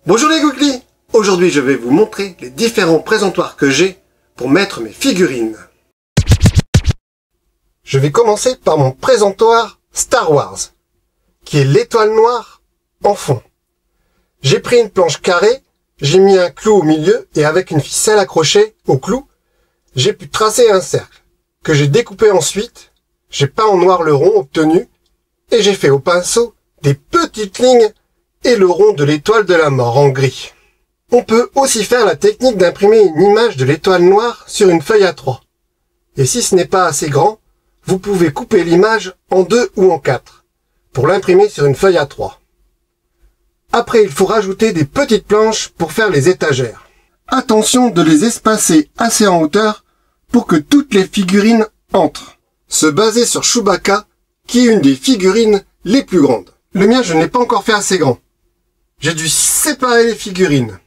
Bonjour les Googly. Aujourd'hui je vais vous montrer les différents présentoirs que j'ai pour mettre mes figurines. Je vais commencer par mon présentoir Star Wars, qui est l'étoile noire en fond. J'ai pris une planche carrée, j'ai mis un clou au milieu et avec une ficelle accrochée au clou, j'ai pu tracer un cercle que j'ai découpé ensuite. J'ai peint en noir le rond obtenu et j'ai fait au pinceau des petites lignes et le rond de l'étoile de la mort en gris. On peut aussi faire la technique d'imprimer une image de l'étoile noire sur une feuille A3. Et si ce n'est pas assez grand, vous pouvez couper l'image en 2 ou en 4 pour l'imprimer sur une feuille A3. Après, il faut rajouter des petites planches pour faire les étagères. Attention de les espacer assez en hauteur pour que toutes les figurines entrent. Se baser sur Chewbacca, qui est une des figurines les plus grandes. Le mien, je ne l'ai pas encore fait assez grand. J'ai dû séparer les figurines.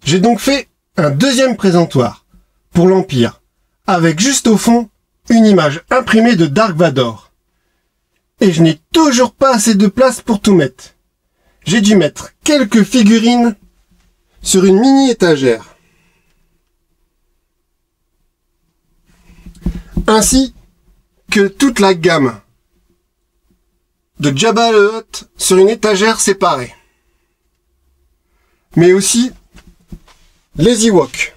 J'ai donc fait un deuxième présentoir pour l'Empire, avec juste au fond une image imprimée de Dark Vador. Et je n'ai toujours pas assez de place pour tout mettre. J'ai dû mettre quelques figurines sur une mini étagère. Ainsi que toute la gamme de Jabba le Hutt sur une étagère séparée. Mais aussi les Ewoks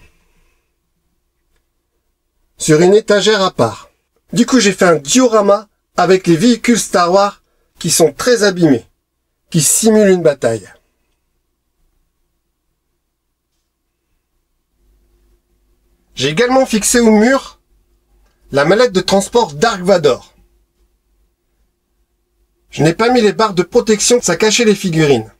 sur une étagère à part. Du coup, j'ai fait un diorama avec les véhicules Star Wars qui sont très abîmés, qui simulent une bataille. J'ai également fixé au mur la mallette de transport Dark Vador. Je n'ai pas mis les barres de protection, ça cachait les figurines.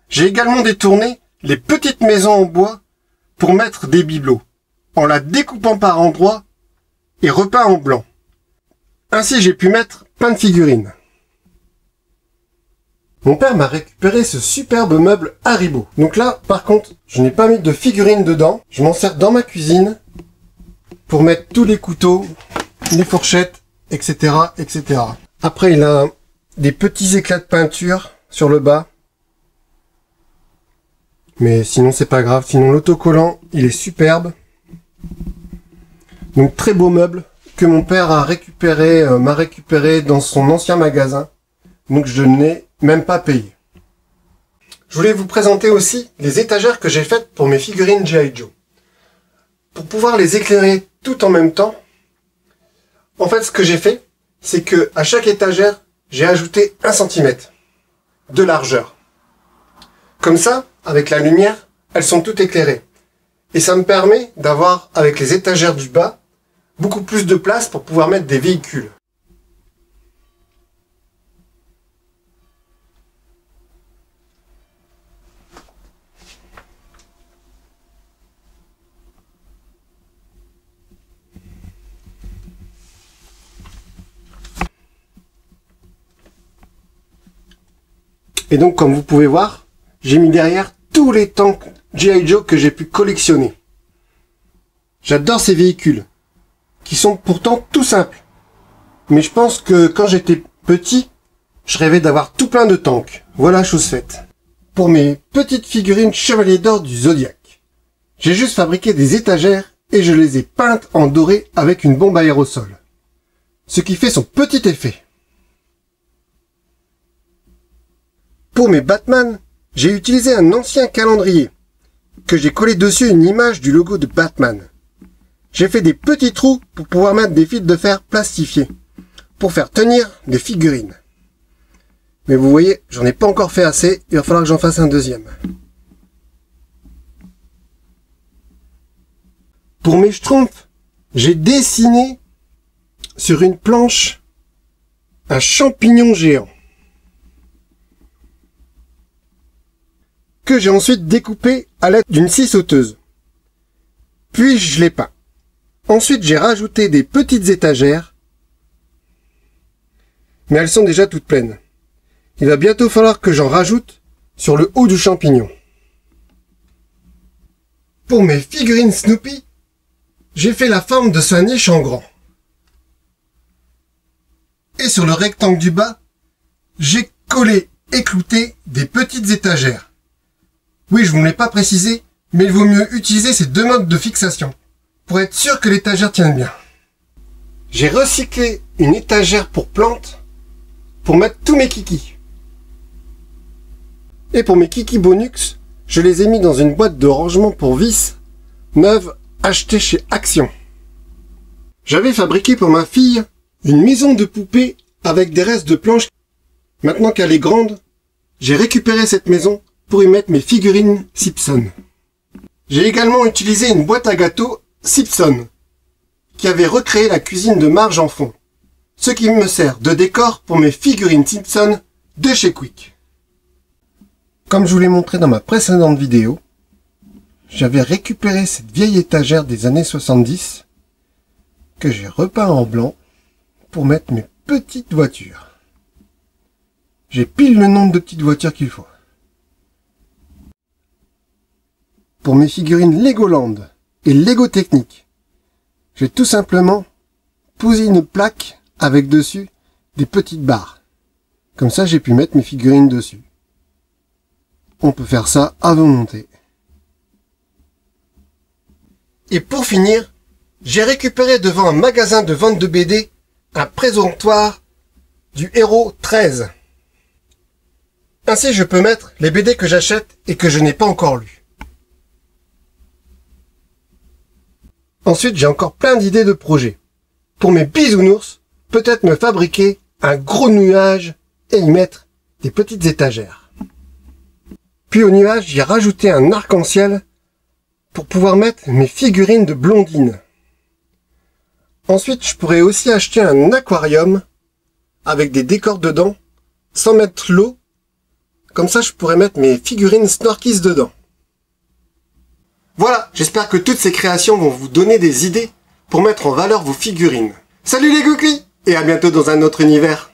J'ai également détourné les petites maisons en bois pour mettre des bibelots, en la découpant par endroits et repeint en blanc. Ainsi, j'ai pu mettre plein de figurines. Mon père m'a récupéré ce superbe meuble Haribo. Donc là, par contre, je n'ai pas mis de figurines dedans. Je m'en sers dans ma cuisine pour mettre tous les couteaux, les fourchettes, etc., etc. Après, il a des petits éclats de peinture sur le bas. Mais sinon, c'est pas grave. Sinon, l'autocollant, il est superbe. Donc, très beau meuble que mon père m'a récupéré dans son ancien magasin. Donc, je n'ai même pas payé. Je voulais vous présenter aussi les étagères que j'ai faites pour mes figurines G.I. Joe. Pour pouvoir les éclairer tout en même temps, en fait, ce que j'ai fait, c'est que à chaque étagère, j'ai ajouté 1 cm de largeur. Comme ça, avec la lumière, elles sont toutes éclairées. Et ça me permet d'avoir, avec les étagères du bas, beaucoup plus de place pour pouvoir mettre des véhicules. Et donc, comme vous pouvez voir, j'ai mis derrière tous les tanks G.I. Joe que j'ai pu collectionner. J'adore ces véhicules, qui sont pourtant tout simples. Mais je pense que quand j'étais petit, je rêvais d'avoir tout plein de tanks. Voilà, chose faite. Pour mes petites figurines Chevalier d'Or du Zodiac, j'ai juste fabriqué des étagères et je les ai peintes en doré avec une bombe aérosol. Ce qui fait son petit effet. Pour mes Batman, j'ai utilisé un ancien calendrier, que j'ai collé dessus une image du logo de Batman. J'ai fait des petits trous pour pouvoir mettre des fils de fer plastifiés, pour faire tenir des figurines. Mais vous voyez, j'en ai pas encore fait assez, il va falloir que j'en fasse un deuxième. Pour mes Schtroumpfs, j'ai dessiné sur une planche un champignon géant, que j'ai ensuite découpé à l'aide d'une scie sauteuse. Puis je l'ai peint. Ensuite, j'ai rajouté des petites étagères, mais elles sont déjà toutes pleines. Il va bientôt falloir que j'en rajoute sur le haut du champignon. Pour mes figurines Snoopy, j'ai fait la forme de sa niche en grand. Et sur le rectangle du bas, j'ai collé et clouté des petites étagères. Oui, je ne vous l'ai pas précisé, mais il vaut mieux utiliser ces deux modes de fixation pour être sûr que l'étagère tienne bien. J'ai recyclé une étagère pour plantes pour mettre tous mes kikis. Et pour mes kikis Bonux, je les ai mis dans une boîte de rangement pour vis neuve achetée chez Action. J'avais fabriqué pour ma fille une maison de poupée avec des restes de planches. Maintenant qu'elle est grande, j'ai récupéré cette maison pour y mettre mes figurines Simpson. J'ai également utilisé une boîte à gâteaux Simpson qui avait recréé la cuisine de Marge en fond, ce qui me sert de décor pour mes figurines Simpson de chez Quick. Comme je vous l'ai montré dans ma précédente vidéo, j'avais récupéré cette vieille étagère des années 70 que j'ai repeint en blanc pour mettre mes petites voitures. J'ai pile le nombre de petites voitures qu'il faut. Pour mes figurines Legoland et Lego Technique, j'ai tout simplement posé une plaque avec dessus des petites barres. Comme ça, j'ai pu mettre mes figurines dessus. On peut faire ça à volonté. Et pour finir, j'ai récupéré devant un magasin de vente de BD un présentoir du héros 13. Ainsi, je peux mettre les BD que j'achète et que je n'ai pas encore lus. Ensuite, j'ai encore plein d'idées de projets. Pour mes bisounours, peut-être me fabriquer un gros nuage et y mettre des petites étagères. Puis au nuage, j'ai rajouté un arc-en-ciel pour pouvoir mettre mes figurines de Blondine. Ensuite, je pourrais aussi acheter un aquarium avec des décors dedans, sans mettre l'eau. Comme ça, je pourrais mettre mes figurines Snorkies dedans. Voilà, j'espère que toutes ces créations vont vous donner des idées pour mettre en valeur vos figurines. Salut les Gouklis et à bientôt dans un autre univers.